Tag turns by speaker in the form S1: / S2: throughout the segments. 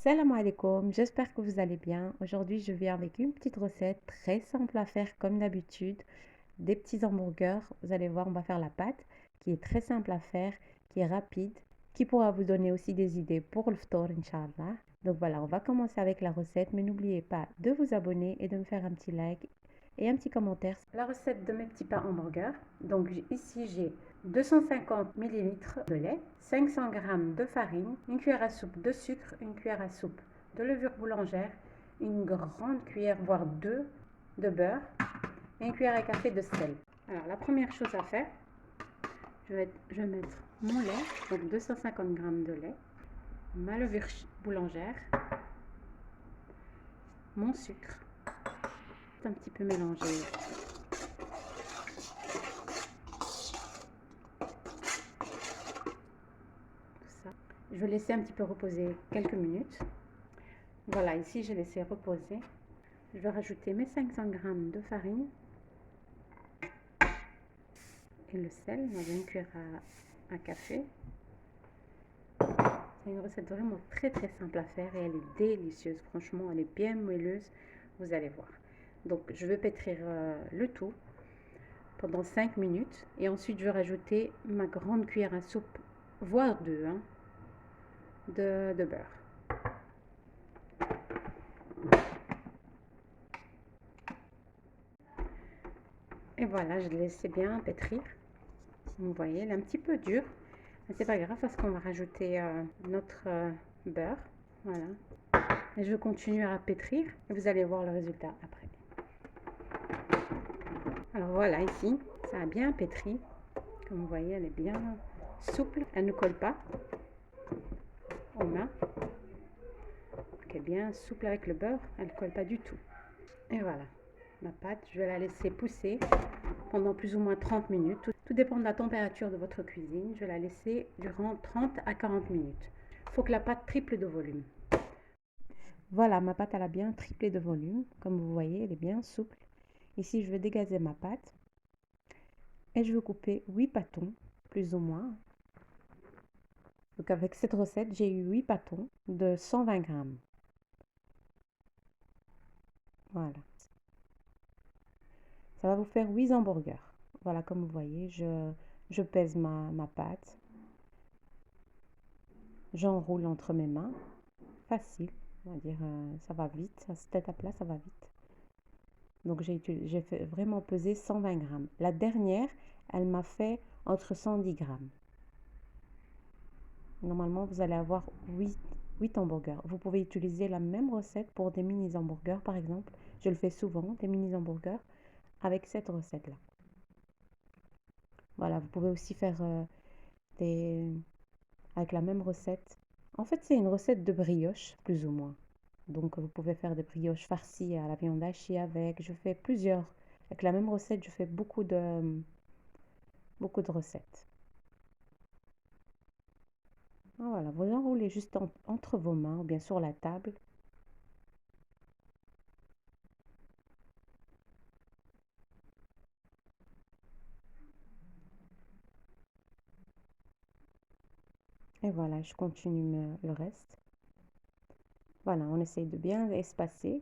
S1: Salam alaikum, j'espère que vous allez bien. Aujourd'hui, je viens avec une petite recette très simple à faire comme d'habitude. Des petits hamburgers. Vous allez voir, on va faire la pâte qui est très simple à faire, qui est rapide, qui pourra vous donner aussi des idées pour le ftour, Inch'Allah. Donc voilà, on va commencer avec la recette, mais n'oubliez pas de vous abonner et de me faire un petit like et un petit commentaire. La recette de mes petits pains hamburgers. Donc ici, j'ai 250 ml de lait, 500 g de farine, une cuillère à soupe de sucre, une cuillère à soupe de levure boulangère, une grande cuillère, voire deux, de beurre et une cuillère à café de sel. Alors la première chose à faire, je vais mettre mon lait, donc 250 g de lait, ma levure boulangère, mon sucre, un petit peu mélanger. Je vais laisser un petit peu reposer quelques minutes. Voilà, ici j'ai laissé reposer. Je vais rajouter mes 500 g de farine et le sel dans une cuillère à café. C'est une recette vraiment très simple à faire et elle est délicieuse. Franchement, elle est bien moelleuse, vous allez voir. Donc je vais pétrir le tout pendant 5 minutes et ensuite je vais rajouter ma grande cuillère à soupe, voire deux, de beurre. Et voilà, je laisse bien pétrir. Vous voyez, elle est un petit peu dure. Mais c'est pas grave parce qu'on va rajouter notre beurre. Voilà. Et je continue à pétrir et vous allez voir le résultat après. Alors voilà, ici, ça a bien pétri. Comme vous voyez, elle est bien souple. Elle ne colle pas aux mains. Elle est bien souple avec le beurre. Elle ne colle pas du tout. Et voilà, ma pâte, je vais la laisser pousser pendant plus ou moins 30 minutes. Tout dépend de la température de votre cuisine. Je vais la laisser durant 30 à 40 minutes. Il faut que la pâte triple de volume. Voilà, ma pâte elle a bien triplé de volume. Comme vous voyez, elle est bien souple. Ici, je vais dégazer ma pâte. Et je vais couper 8 pâtons, plus ou moins. Donc avec cette recette, j'ai eu 8 pâtons de 120 grammes. Voilà. Ça va vous faire 8 hamburgers. Voilà, comme vous voyez, je pèse ma pâte. J'enroule entre mes mains. Facile, on va dire, ça va vite. À cette étape-là, ça va vite. Donc j'ai fait vraiment peser 120 grammes. La dernière, elle m'a fait entre 110 grammes. Normalement, vous allez avoir 8 hamburgers. Vous pouvez utiliser la même recette pour des mini hamburgers, par exemple. Je le fais souvent, des mini hamburgers, avec cette recette-là. Voilà, vous pouvez aussi faire avec la même recette. En fait, c'est une recette de brioche, plus ou moins. Donc, vous pouvez faire des brioches farcies à la viande hachée avec. Je fais plusieurs. Avec la même recette, je fais beaucoup de recettes. Voilà, vous enroulez juste entre vos mains ou bien sur la table. Et voilà, je continue le reste. Voilà, on essaye de bien espacer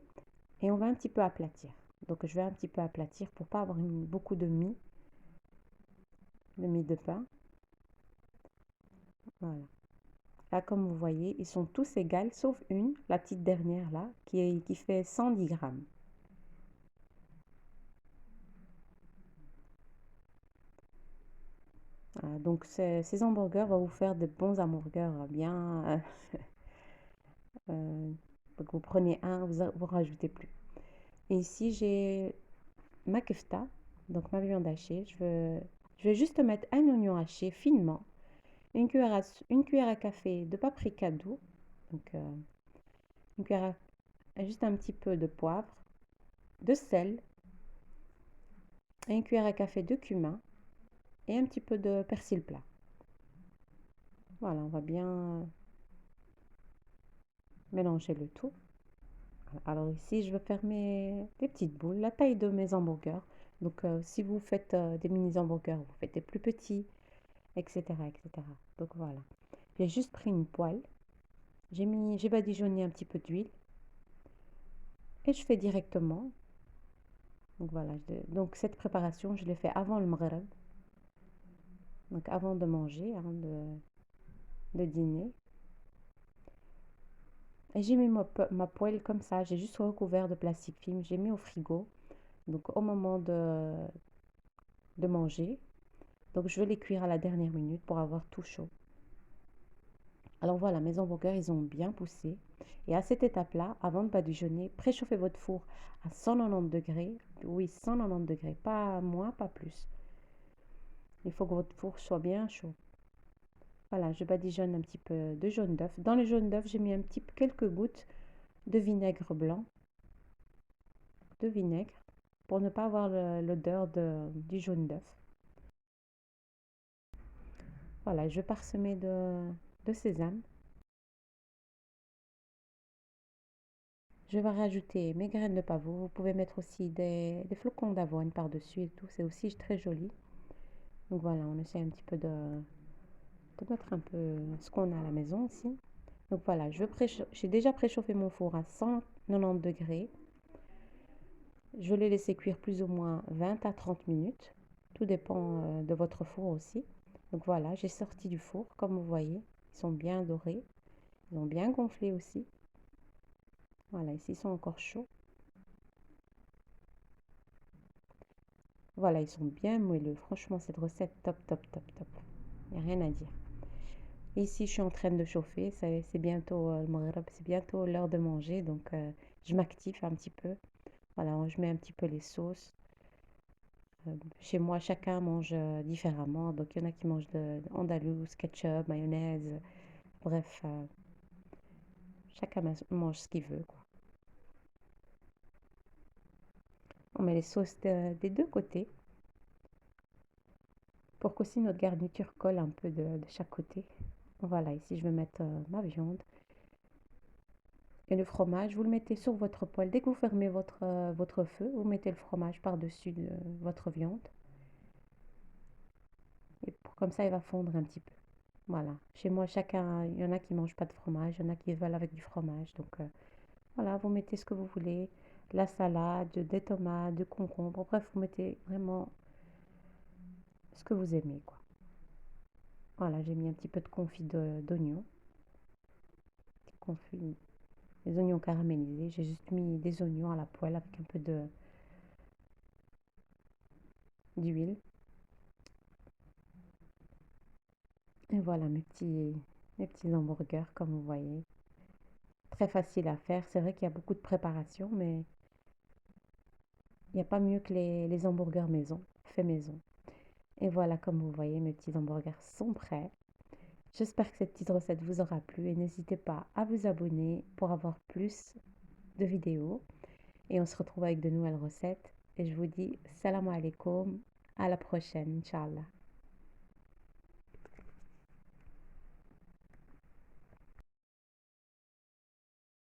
S1: et on va un petit peu aplatir. Donc, je vais un petit peu aplatir pour pas avoir beaucoup de mie de pain. Voilà. Là, comme vous voyez, ils sont tous égaux, sauf une, la petite dernière là, qui fait 110 grammes. Voilà, donc, ces hamburgers vont vous faire de bons hamburgers bien. Donc, vous prenez un, vous rajoutez plus. Et ici, j'ai ma kefta, donc ma viande hachée. Je vais juste mettre un oignon haché finement, une cuillère à café de paprika doux, donc une cuillère juste un petit peu de poivre, de sel, et une cuillère à café de cumin et un petit peu de persil plat. Voilà, on va bien mélanger le tout. Alors ici, je vais faire des petites boules, la taille de mes hamburgers. Donc si vous faites des mini hamburgers, vous faites des plus petits, etc. Donc voilà. J'ai juste pris une poêle. J'ai badigeonné un petit peu d'huile et je fais directement. Donc voilà, donc cette préparation, je l'ai fait avant le maghreb, donc avant de manger, avant de dîner. Et j'ai mis ma poêle comme ça, j'ai juste recouvert de plastique film, j'ai mis au frigo. Donc au moment de manger, donc je vais les cuire à la dernière minute pour avoir tout chaud. Alors voilà, mes hamburgers, ils ont bien poussé. Et à cette étape-là, avant de badigeonner, préchauffez votre four à 190 degrés. Oui, 190 degrés, pas moins, pas plus. Il faut que votre four soit bien chaud. Voilà, je badigeonne un petit peu de jaune d'œuf. Dans le jaune d'œuf, j'ai mis quelques gouttes de vinaigre blanc, de vinaigre, pour ne pas avoir l'odeur du jaune d'œuf. Voilà, je vais parsemer de sésame. Je vais rajouter mes graines de pavot. Vous pouvez mettre aussi des flocons d'avoine par-dessus et tout. C'est aussi très joli. Donc voilà, on essaie un petit peu de mettre un peu ce qu'on a à la maison aussi. Donc voilà, j'ai déjà préchauffé mon four à 190 degrés. Je l'ai laissé cuire plus ou moins 20 à 30 minutes. Tout dépend de votre four aussi. Donc voilà, j'ai sorti du four, comme vous voyez. Ils sont bien dorés. Ils ont bien gonflé aussi. Voilà, ici ils sont encore chauds. Voilà, ils sont bien moelleux. Franchement, cette recette, top, top, top, top. Il n'y a rien à dire. Ici, je suis en train de chauffer. C'est bientôt le maghreb, c'est bientôt l'heure de manger. Donc, je m'active un petit peu. Voilà, je mets un petit peu les sauces. Chez moi, chacun mange différemment. Donc, il y en a qui mangent de andalouse, ketchup, mayonnaise. Bref, chacun mange ce qu'il veut, quoi. On met les sauces des deux côtés pour qu'aussi notre garniture colle un peu de chaque côté. Voilà, ici, je vais mettre ma viande. Et le fromage, vous le mettez sur votre poêle. Dès que vous fermez votre feu, vous mettez le fromage par-dessus votre viande. Et comme ça, il va fondre un petit peu. Voilà. Chez moi, chacun, il y en a qui ne mangent pas de fromage, il y en a qui veulent avec du fromage. Donc voilà, vous mettez ce que vous voulez. De la salade, des tomates, du concombre. Bref, vous mettez vraiment ce que vous aimez, quoi. Voilà, j'ai mis un petit peu de confit d'oignon. Confit, des oignons caramélisés. J'ai juste mis des oignons à la poêle avec un peu d'huile. Et voilà mes petits hamburgers, comme vous voyez. Très facile à faire. C'est vrai qu'il y a beaucoup de préparation, mais il n'y a pas mieux que les hamburgers maison, fait maison. Et voilà, comme vous voyez, mes petits hamburgers sont prêts. J'espère que cette petite recette vous aura plu et n'hésitez pas à vous abonner pour avoir plus de vidéos. Et on se retrouve avec de nouvelles recettes. Et je vous dis salam alaikum, à la prochaine, Inch'Allah.